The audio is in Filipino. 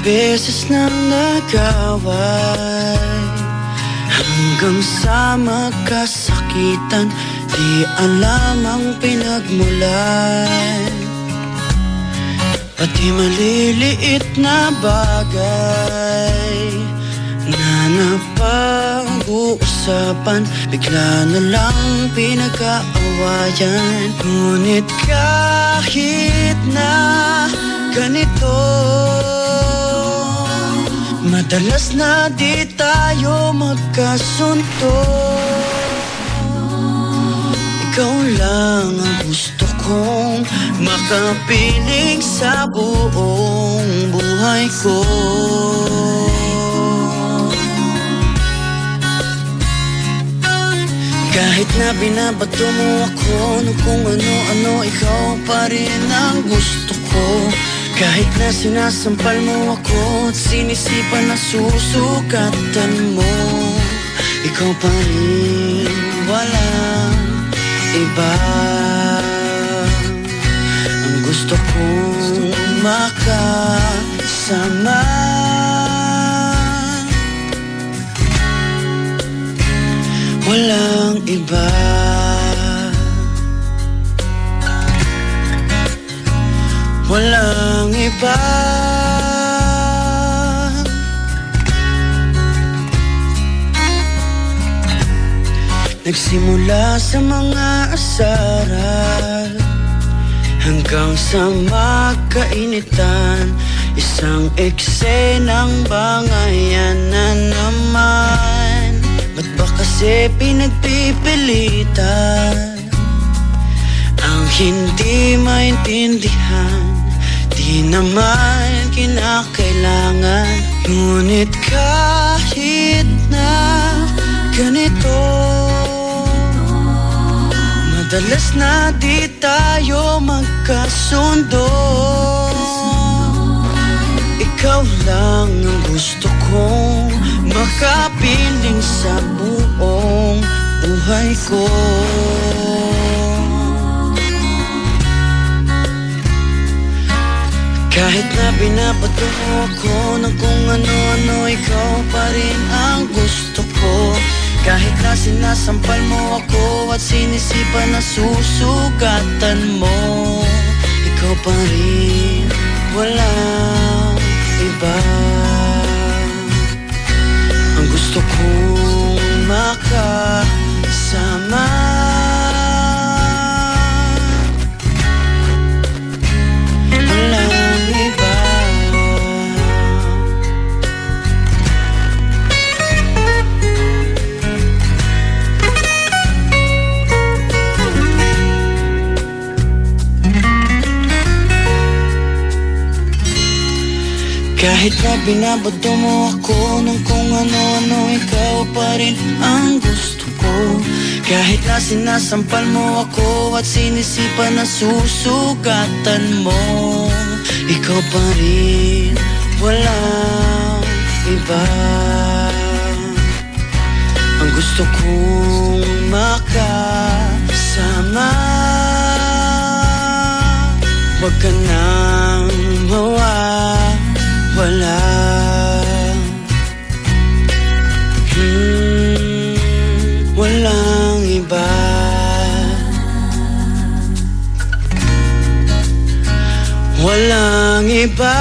beses nang nag-away, hanggang sa magkasakitan, di alam ang pinagmulan. Pati maliliit na bagay na napag-uusapan, bigla na lang pinag-aawayan. Ngunit kahit na ganito, madalas na di tayo magkasundo. Ikaw lang ang gusto kong makapiling sa buong buhay ko. Kahit na binabato mo ako ng kung ano-ano, ikaw pa rin ang gusto ko. Kahit na sinasampal mo ako at sinisipan na susukatan mo, ikaw pa rin, walang iba. Ang gusto kong makasama, walang iba. Walang iba. Nagsimula sa mga asaran hanggang sa magkainitan, isang eksenang bangayan na naman. Ba't ba kasi pinagpipilitan ang hindi maintindihan? Di naman kinakailangan. Ngunit kahit na ganito, madalas na di tayo magkasundo. Ikaw lang ang gusto kong makapiling sa buong buhay ko. Kahit na binabato mo ako ng kung ano-ano, ikaw pa rin ang gusto ko. Kahit na sinasampal mo ako at sinisipan na susugatan mo, ikaw pa rin, walang iba. Ang gusto kong makasama, walang iba. Kahit na binabato mo ako ng kung ano-ano, ikaw pa rin ang gusto ko. Kahit na sinasampal mo ako at sinisipan na susugatan mo, ikaw pa rin, walang iba. Ang gusto kong makasama, wag ka nang mawala. Walang iba. Walang iba.